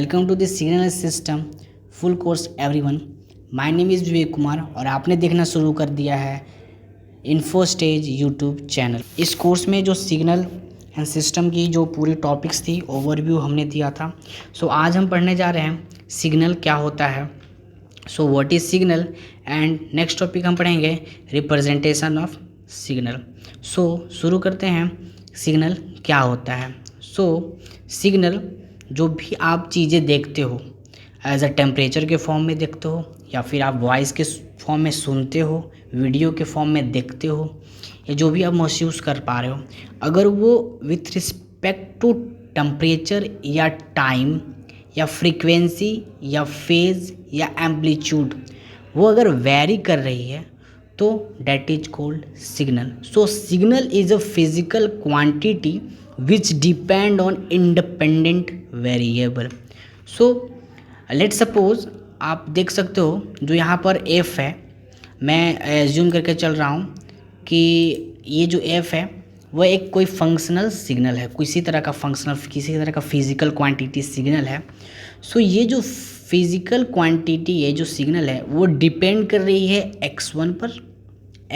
Welcome to the signal system full course everyone. My name is Vivek Kumar और आपने देखना शुरू कर दिया है इन्फो स्टेज यूट्यूब चैनल। इस कोर्स में जो सिग्नल एंड सिस्टम की जो पूरी टॉपिक्स थी ओवरव्यू हमने दिया था। सो आज हम पढ़ने जा रहे हैं सिग्नल क्या होता है, so what is signal, and next topic हम पढ़ेंगे रिप्रेजेंटेशन ऑफ सिग्नल। सो शुरू करते हैं, सिग्नल क्या होता है। सो सिग्नल जो भी आप चीज़ें देखते हो एज अ टेम्परेचर के फॉर्म में देखते हो, या फिर आप वॉइस के फॉर्म में सुनते हो, वीडियो के फॉर्म में देखते हो, या जो भी आप महसूस कर पा रहे हो, अगर वो विथ रिस्पेक्ट टू टेम्परेचर या टाइम या फ्रीक्वेंसी या फेज या एम्पलीट्यूड वो अगर वेरी कर रही है तो that is called signal. So signal is a physical quantity which depend on independent variable. So let suppose आप देख सकते हो जो यहाँ पर एफ है, मैं एज्यूम करके चल रहा हूँ कि ये जो एफ है वह एक कोई फंक्शनल सिग्नल है, किसी तरह का फंक्शनल, किसी तरह का फिजिकल क्वांटिटी सिग्नल है। सो ये जो फिजिकल क्वांटिटी, ये जो सिग्नल है वो डिपेंड कर रही है x1 पर,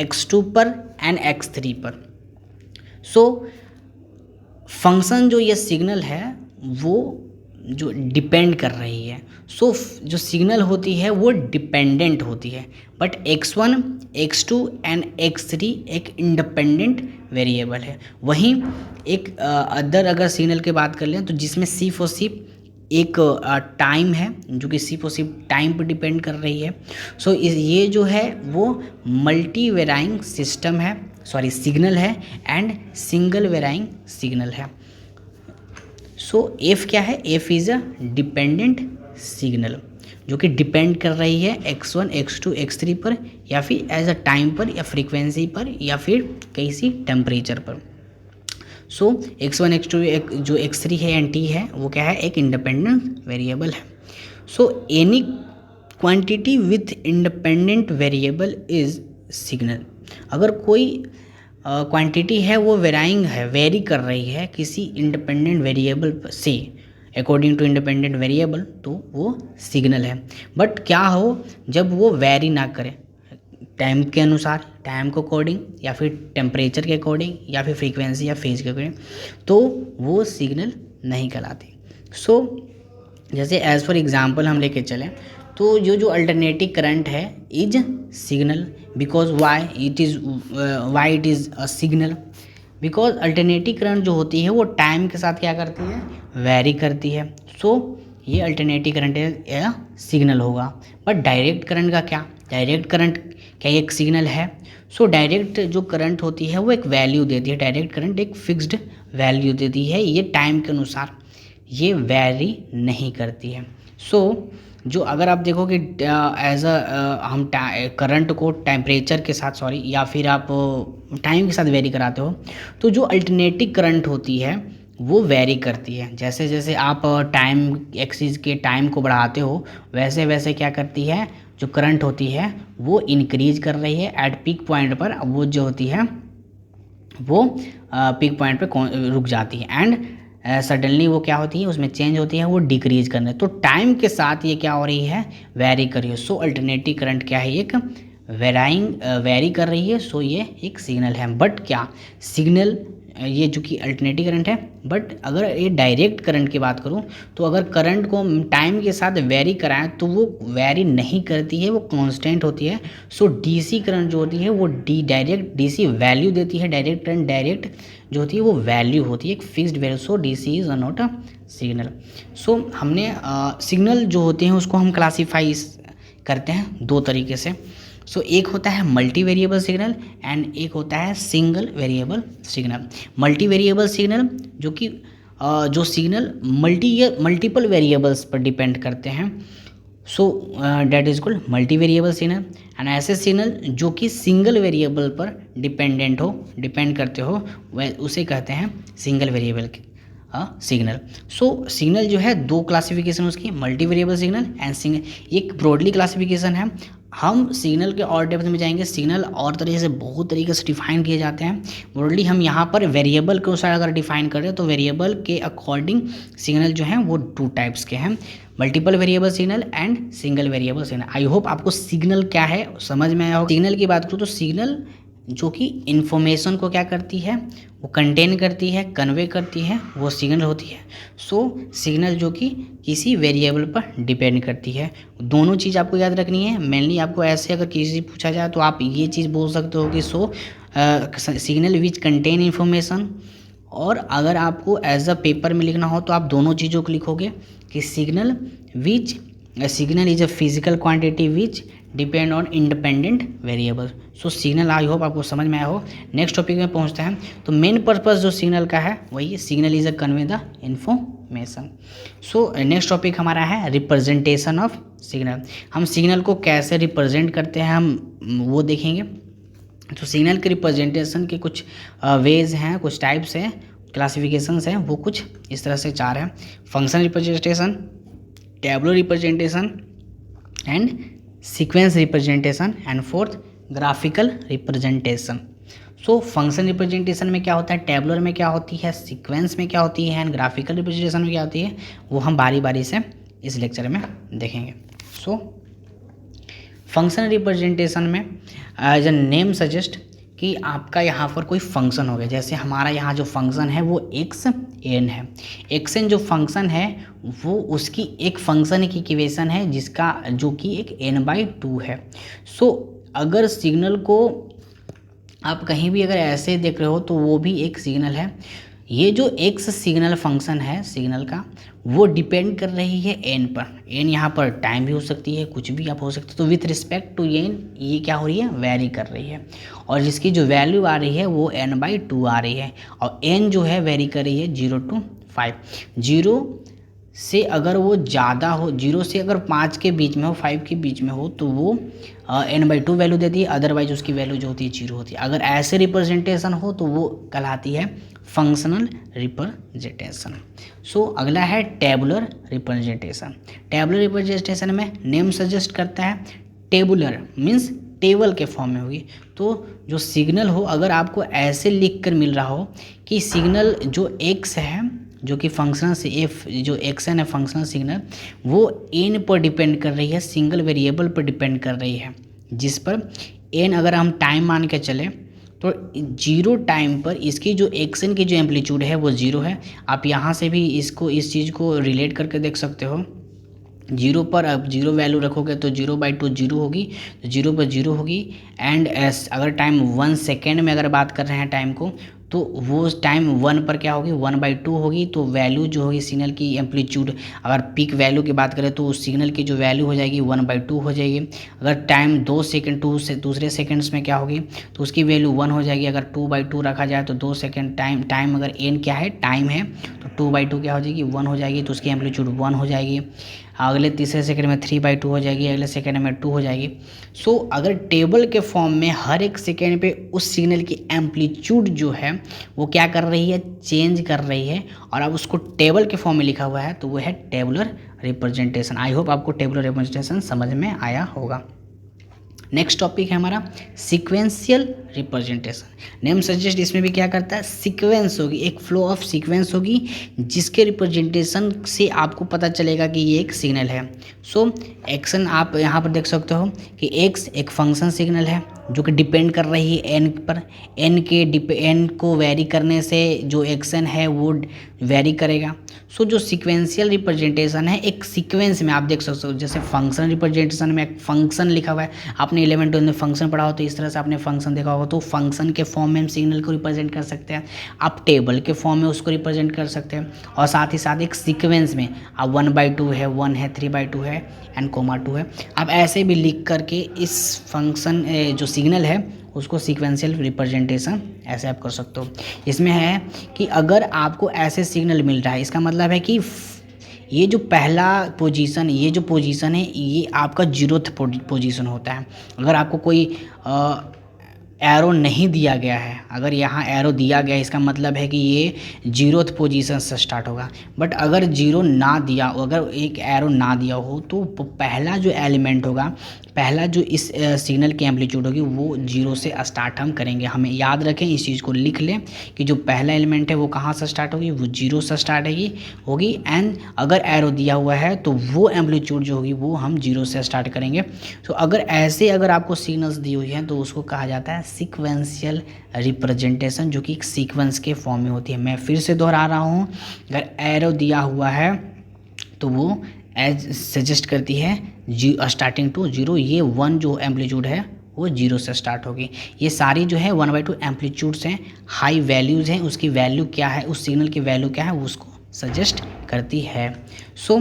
x2 पर एंड x3 पर। सो फंक्शन जो ये सिग्नल है वो जो डिपेंड कर रही है, सो जो सिग्नल होती है वो डिपेंडेंट होती है, but x1, x2 and x3 एक इंडिपेंडेंट वेरिएबल है। वहीं एक अदर अगर सिग्नल की बात कर लें तो जिसमें सिर्फ और सिर्फ एक टाइम है, जो कि सिर्फ और सिर्फ टाइम पर डिपेंड कर रही है। सो ये जो है वो मल्टी वेराइंग सिस्टम है, सॉरी सिग्नल है, एंड सिंगल वेराइंग सिग्नल है। सो एफ क्या है, F is a dependent signal जो कि डिपेंड कर रही है x1, x2, x3 पर, या फिर एज अ टाइम पर, या फ्रीक्वेंसी पर, या फिर किसी टेम्परेचर पर। सो x1, x2 जो x3 है एंड t है वो क्या है, एक इंडिपेंडेंट वेरिएबल है। So any quantity with independent variable is signal. अगर कोई क्वांटिटी है वो वेराइंग है, वेरी कर रही है किसी इंडिपेंडेंट वेरिएबल से अकॉर्डिंग टू इंडिपेंडेंट वेरिएबल, तो वो सिग्नल है। बट क्या हो जब वो वेरी ना करे टाइम के अनुसार, टाइम को अकॉर्डिंग, या फिर टेम्परेचर के अकॉर्डिंग, या फिर फ्रीक्वेंसी या फेज के अकॉर्डिंग, तो वो सिग्नल नहीं कहलाती। सो जैसे एज फॉर एग्जांपल हम लेके चलें तो जो अल्टरनेटिव करंट है is signal, because why it is a signal, because alternative current जो होती है वो टाइम के साथ क्या करती है, वेरी करती है। सो ये अल्टरनेटिव करंट या सिग्नल होगा। बट डायरेक्ट करंट का क्या, डायरेक्ट करंट क्या एक सिग्नल है? सो डायरेक्ट जो करंट होती है वो एक वैल्यू देती है, डायरेक्ट करंट एक फिक्स्ड वैल्यू देती है, ये टाइम के अनुसार ये वेरी नहीं करती है। सो जो अगर आप देखो कि एज अ हम करंट को टेम्परेचर के साथ, सॉरी, या फिर आप टाइम के साथ वेरी कराते हो, तो जो अल्टरनेटिव करंट होती है वो वेरी करती है। जैसे जैसे आप टाइम एक्सिस के टाइम को बढ़ाते हो वैसे वैसे क्या करती है, जो करंट होती है वो इंक्रीज कर रही है एट पीक पॉइंट पर, वो जो होती है वो पीक पॉइंट पे रुक जाती है, एंड सडनली वो क्या होती है, उसमें चेंज होती है, वो डिक्रीज करने। तो टाइम के साथ ये क्या हो रही है, वेरी कर रही है। सो अल्टरनेटिव करंट क्या है, एक वेरी कर रही है। सो ये एक सिग्नल है। बट क्या सिग्नल, ये जो कि अल्टरनेटिव करंट है, बट अगर ये डायरेक्ट करंट की बात करूँ तो अगर करंट को टाइम के साथ वेरी कराएं तो वो वेरी नहीं करती है, वो कांस्टेंट होती है। सो डीसी करंट जो होती है वो डायरेक्ट डीसी वैल्यू देती है, डायरेक्ट करंट डायरेक्ट जो होती है वो वैल्यू होती है, एक fixed value. So DC is not a signal. So हमने सिग्नल जो होते हैं उसको हम क्लासीफाई करते हैं दो तरीके से। सो एक होता है मल्टी वेरिएबल सिग्नल एंड एक होता है single variable signal. Multi variable signal जो कि जो सिग्नल मल्टीपल वेरिएबल्स पर डिपेंड करते हैं, so that is called multi variable signal. And ऐसे सिग्नल जो कि सिंगल वेरिएबल पर डिपेंड करते हो वह उसे कहते हैं single variable signal. So signal जो है दो क्लासिफिकेशन उसकी, multi variable signal and single, एक ब्रॉडली क्लासिफिकेशन है। हम सिग्नल के और डेप्थ में जाएंगे, सिग्नल और तरीके से बहुत तरीके से डिफाइन किए जाते हैं। ब्रॉडली हम यहाँ पर वेरिएबल के अनुसार अगर डिफाइन करें तो वेरिएबल के अकॉर्डिंग सिग्नल जो हैं वो टू टाइप्स के हैं। Multiple variable signal and single variable signal. I hope आपको सिग्नल क्या है समझ में आया हो। सिग्नल की बात करूँ तो सिग्नल जो कि इन्फॉर्मेशन को क्या करती है, वो कंटेन करती है, कन्वे करती है, वो सिग्नल होती है। सो सिग्नल जो कि किसी वेरिएबल पर डिपेंड करती है। दोनों चीज़ आपको याद रखनी है। मेनली आपको ऐसे अगर किसी से पूछा जाए तो आप ये चीज़ बोल सकते हो कि सिग्नल विच कंटेन इन्फॉर्मेशन, और अगर आपको एज अ पेपर में लिखना हो तो आप दोनों चीज़ों को लिखोगे कि signal is a physical quantity which depend on independent variable. So signal I hope आपको समझ में आया हो। नेक्स्ट टॉपिक में पहुंचते हैं। तो मेन पर्पस जो सिग्नल का है वही signal is a convey the information. So next topic हमारा है रिप्रेजेंटेशन ऑफ सिग्नल। हम सिग्नल को कैसे रिप्रेजेंट करते हैं हम वो देखेंगे। तो सिग्नल के रिप्रेजेंटेशन के कुछ वेज हैं, कुछ टाइप्स हैं, क्लासिफिकेशंस हैं, वो कुछ इस तरह से 4 हैं। Function representation, tabular representation and sequence representation and fourth graphical representation. So function representation में क्या होता है, टैबुलर में क्या होती है, सीक्वेंस में क्या होती है एंड ग्राफिकल रिप्रेजेंटेशन में क्या होती है, वो हम बारी बारी से इस लेक्चर में देखेंगे। सो फंक्शन रिप्रेजेंटेशन में एज अ नेम सजेस्ट कि आपका यहाँ पर कोई फंक्शन हो गया। जैसे हमारा यहाँ जो फंक्शन है वो एक्स एन है। एक्स एन जो फंक्शन है वो उसकी एक फंक्शन की इक्वेशन है जिसका जो कि एक n/2 है। सो अगर सिग्नल को आप कहीं भी अगर ऐसे देख रहे हो तो वो भी एक सिग्नल है। ये जो एक्स सिग्नल फंक्शन है सिग्नल का, वो डिपेंड कर रही है एन पर। एन यहाँ पर टाइम भी हो सकती है, कुछ भी आप हो सकते, तो विथ रिस्पेक्ट टू एन ये क्या हो रही है, वेरी कर रही है। और जिसकी जो वैल्यू आ रही है वो n/2 आ रही है। और एन जो है वेरी कर रही है 0 to 5। 0 से अगर वो ज़्यादा हो, 0 से अगर 5 के बीच में हो, 5 के बीच में हो, तो वो n/2 वैल्यू देती है, अदरवाइज उसकी वैल्यू जो होती है 0 होती है। अगर ऐसे रिप्रेजेंटेशन हो तो वो कहलाती है फंक्शनल रिप्रेजेंटेशन। सो अगला है टेबुलर रिप्रेजेंटेशन। टेबुलर रिप्रेजेंटेशन में नेम सजेस्ट करता है, टेबुलर मीन्स टेबल के फॉर्म में होगी। तो जो सिग्नल हो अगर आपको ऐसे लिख कर मिल रहा हो कि सिग्नल जो एक्स है जो कि फंक्शनल से एफ जो एक्सन है फंक्शनल सिग्नल, वो एन पर डिपेंड कर रही है, सिंगल वेरिएबल पर डिपेंड कर रही है, जिस पर एन अगर हम टाइम मान के चले तो 0 टाइम पर इसकी जो एक्सन की जो एम्पलीट्यूड है वो 0 है। आप यहाँ से भी इस चीज़ को रिलेट करके देख सकते हो। 0 पर अब 0 वैल्यू रखोगे तो 0/2 0 होगी, तो 0 पर 0 होगी। एंड अगर टाइम 1 सेकेंड में अगर बात कर रहे हैं टाइम को, तो वो टाइम 1 पर क्या होगी, 1/2 होगी। तो वैल्यू जो होगी सिग्नल की एम्पलीट्यूड, अगर पीक वैल्यू की बात करें तो उस सिग्नल की जो वैल्यू हो जाएगी 1/2 हो जाएगी। अगर टाइम 2 सेकेंड 2 से दूसरे सेकेंड्स में क्या होगी तो उसकी वैल्यू 1 हो जाएगी। अगर 2/2 रखा जाए तो 2 सेकेंड टाइम अगर एन क्या है टाइम है तो 2/2 क्या हो जाएगी 1 हो जाएगी, तो उसकी एम्पलीट्यूड 1 हो जाएगी। अगले तीसरे सेकंड में 3/2 हो जाएगी, अगले सेकंड में 2 हो जाएगी। सो अगर टेबल के फॉर्म में हर एक सेकंड पे उस सिग्नल की एम्पलीट्यूड जो है वो क्या कर रही है, चेंज कर रही है, और अब उसको टेबल के फॉर्म में लिखा हुआ है तो वो है टेबुलर रिप्रेजेंटेशन। आई होप आपको टेबुलर रिप्रेजेंटेशन समझ में आया होगा। नेक्स्ट टॉपिक है हमारा सीक्वेंशियल रिप्रेजेंटेशन। नेम सजेस्ट इसमें भी क्या करता है, सीक्वेंस होगी, एक फ्लो ऑफ सीक्वेंस होगी जिसके रिप्रेजेंटेशन से आपको पता चलेगा कि ये एक सिग्नल है। सो एक्शन आप यहाँ पर देख सकते हो कि एक्स एक फंक्शन सिग्नल है जो कि डिपेंड कर रही है एन पर। एन को वेरी करने से जो एक्शन है वो वेरी करेगा। सो जो सीक्वेंशियल रिप्रेजेंटेशन है एक सीक्वेंस में आप देख सकते हो, जैसे फंक्शन रिप्रेजेंटेशन में एक फंक्शन लिखा हुआ है, आपने 11th में फंक्शन पढ़ा हो तो इस तरह से आपने फंक्शन देखा होगा, तो फंक्शन के फॉर्म में हम सिग्नल को रिप्रेजेंट कर सकते हैं, आप टेबल के फॉर्म में उसको रिप्रेजेंट कर सकते हैं, और साथ ही साथ एक सीक्वेंस में आप 1/2 है, 1 है, 3/2 है एंड कोमा 2 है। आप ऐसे भी लिख करके इस फंक्शन जो सिग्नल है उसको सीक्वेंशियल रिप्रेजेंटेशन ऐसे आप कर सकते हो। इसमें है कि अगर आपको ऐसे सिग्नल मिल रहा है, इसका मतलब है कि ये जो पहला पोजीशन, ये जो पोजीशन है ये आपका 0th पोजीशन होता है। अगर आपको कोई एरो नहीं दिया गया है, अगर यहाँ एरो दिया गया है इसका मतलब है कि ये 0th पोजीशन से स्टार्ट होगा। बट अगर 0 ना दिया, अगर एक एरो ना दिया हो तो पहला जो एलिमेंट होगा, पहला जो इस सिग्नल की एम्पलीट्यूड होगी वो 0 से स्टार्ट हम करेंगे। हमें याद रखें, इस चीज़ को लिख लें कि जो पहला एलिमेंट है वो कहाँ से स्टार्ट होगी, वो 0 से स्टार्ट होगी। एंड अगर एरो दिया हुआ है तो वो एम्पलीट्यूड जो होगी वो हम 0 से स्टार्ट करेंगे। तो अगर आपको सिग्नल्स दी हुई हैं तो उसको कहा जाता है सीक्वेंशियल रिप्रेजेंटेशन, जो कि एक सीक्वेंस के फॉर्म में होती है। मैं फिर से दोहरा रहा हूँ, अगर एरो दिया हुआ है तो वो एज सजेस्ट करती है स्टार्टिंग टू 0, ये 1 जो एम्पलीट्यूड है वो 0 से स्टार्ट होगी। ये सारी जो है 1/2 एम्पलीट्यूड्स हैं, हाई वैल्यूज़ हैं, उसकी वैल्यू क्या है, उस सिग्नल की वैल्यू क्या है वो उसको सजेस्ट करती है। सो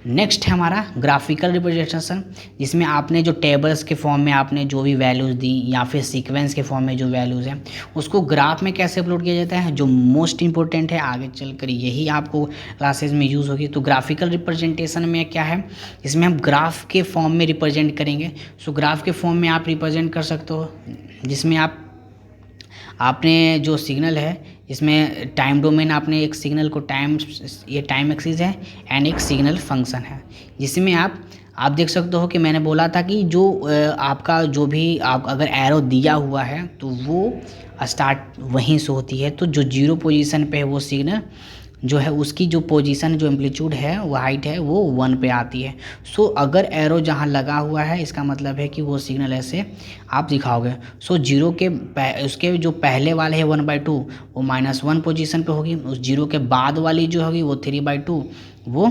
नेक्स्ट है हमारा ग्राफिकल रिप्रेजेंटेशन, जिसमें आपने जो टेबल्स के फॉर्म में आपने जो भी वैल्यूज़ दी या फिर सीक्वेंस के फॉर्म में जो वैल्यूज़ हैं उसको ग्राफ में कैसे अपलोड किया जाता है, जो मोस्ट इंपॉर्टेंट है, आगे चलकर यही आपको क्लासेस में यूज़ होगी। तो ग्राफिकल रिप्रेजेंटेशन में क्या है, इसमें हम ग्राफ के फॉर्म में रिप्रेजेंट करेंगे। सो ग्राफ के फॉर्म में आप रिप्रेजेंट कर सकते हो, जिसमें आपने जो सिग्नल है इसमें टाइम डोमेन, आपने एक सिग्नल को ये टाइम एक्सिस है एंड एक सिग्नल फंक्शन है, जिसमें आप देख सकते हो कि मैंने बोला था कि जो आपका जो भी आप अगर एरो दिया हुआ है तो वो स्टार्ट वहीं से होती है। तो जो 0 पोजीशन पे है वो सिग्नल जो है उसकी जो पोजीशन, जो एम्पलीट्यूड है, वो हाइट है, वो 1 पे आती है। सो अगर एरो जहाँ लगा हुआ है इसका मतलब है कि वो सिग्नल ऐसे आप दिखाओगे। सो 0 के उसके जो पहले वाले है 1/2 वो -1 पोजीशन पे होगी, उस 0 के बाद वाली जो होगी वो 3/2, वो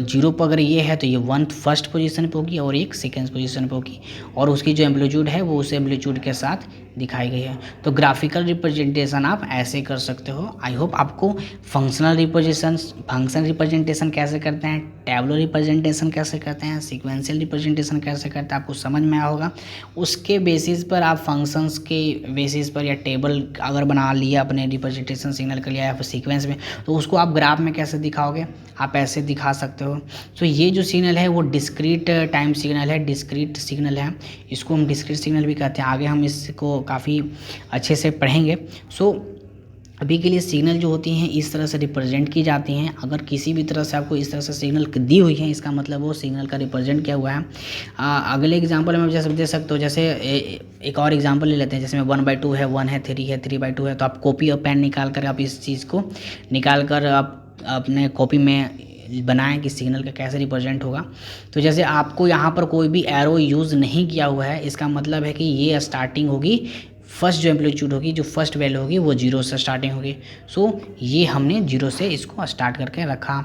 0 पर अगर ये है तो ये 1 फर्स्ट पोजीशन पे होगी और एक सेकेंड पोजीशन पे होगी, और उसकी जो एम्पलीट्यूड है वो उस एम्पलीट्यूड के साथ दिखाई गई है। तो ग्राफिकल रिप्रेजेंटेशन आप ऐसे कर सकते हो। आई होप आपको फंक्शन रिप्रेजेंटेशन कैसे करते हैं, टैबुलर रिप्रेजेंटेशन कैसे करते हैं, सीक्वेंशियल रिप्रेजेंटेशन कैसे करते हैं आपको समझ में आया होगा। उसके बेसिस पर आप फंक्शंस के बेसिस पर या टेबल अगर बना लिया अपने रिप्रेजेंटेशन सिग्नल के लिए या फिर सीक्वेंस में, तो उसको आप ग्राफ में कैसे दिखाओगे, आप ऐसे दिखा सकते हो। तो ये जो सिग्नल है वो डिस्क्रीट टाइम सिग्नल है, डिस्क्रीट सिग्नल है, इसको हम डिस्क्रीट सिग्नल भी कहते हैं। आगे हम इसको काफ़ी अच्छे से पढ़ेंगे। सो अभी के लिए सिग्नल जो होती हैं इस तरह से रिप्रेजेंट की जाती हैं। अगर किसी भी तरह से आपको इस तरह से सिग्नल दी हुई है इसका मतलब वो सिग्नल का रिप्रेजेंट किया हुआ है। अगले एग्जांपल में जैसे दे सकते हो, जैसे एक और एग्जांपल ले लेते हैं, जैसे में 1/2 है, 1 है, 3 है, 3/2 है, तो आप कॉपी और पेन निकाल कर आप इस चीज़ को निकाल कर आप अपने कॉपी में बनाएं कि सिग्नल का कैसे रिप्रेजेंट होगा। तो जैसे आपको यहाँ पर कोई भी एरो यूज़ नहीं किया हुआ है, इसका मतलब है कि ये स्टार्टिंग होगी, फर्स्ट जो एम्पलीट्यूड होगी, जो फर्स्ट वैल्यू होगी वो 0 से स्टार्टिंग होगी। सो ये हमने 0 से इसको स्टार्ट करके रखा,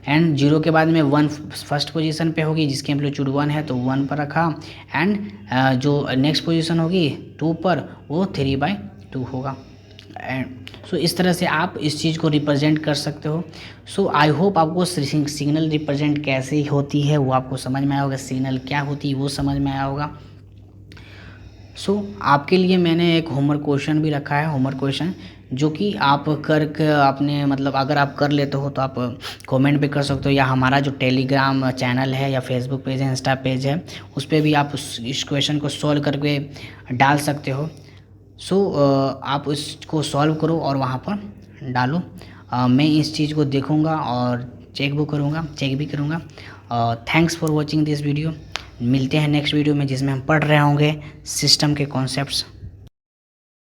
एंड 0 के बाद में 1 फर्स्ट पोजीशन पे होगी जिसकी एम्पलीट्यूड 1 है तो 1 पर रखा, एंड जो नेक्स्ट पोजीशन होगी 2 पर वो 3/2 होगा। एंड सो इस तरह से आप इस चीज़ को रिप्रेजेंट कर सकते हो। सो आई होप आपको सिग्नल रिप्रेजेंट कैसे होती है वो आपको समझ में आया होगा, सिग्नल क्या होती है वो समझ में आया होगा। सो आपके लिए मैंने एक होमवर्क क्वेश्चन भी रखा है, होमवर्क क्वेश्चन जो कि आप करके आपने मतलब अगर आप कर लेते हो तो आप कमेंट पे कर सकते हो, या हमारा जो टेलीग्राम चैनल है या फेसबुक पेज है, इंस्टा पेज है, उस पर भी आप इस क्वेश्चन को सॉल्व करके डाल सकते हो। सो आप इसको सॉल्व करो और वहाँ पर डालो। मैं इस चीज़ को देखूँगा और चेक भी करूँगा। Thanks for watching this video. मिलते हैं नेक्स्ट वीडियो में जिसमें हम पढ़ रहे होंगे सिस्टम के कॉन्सेप्ट्स।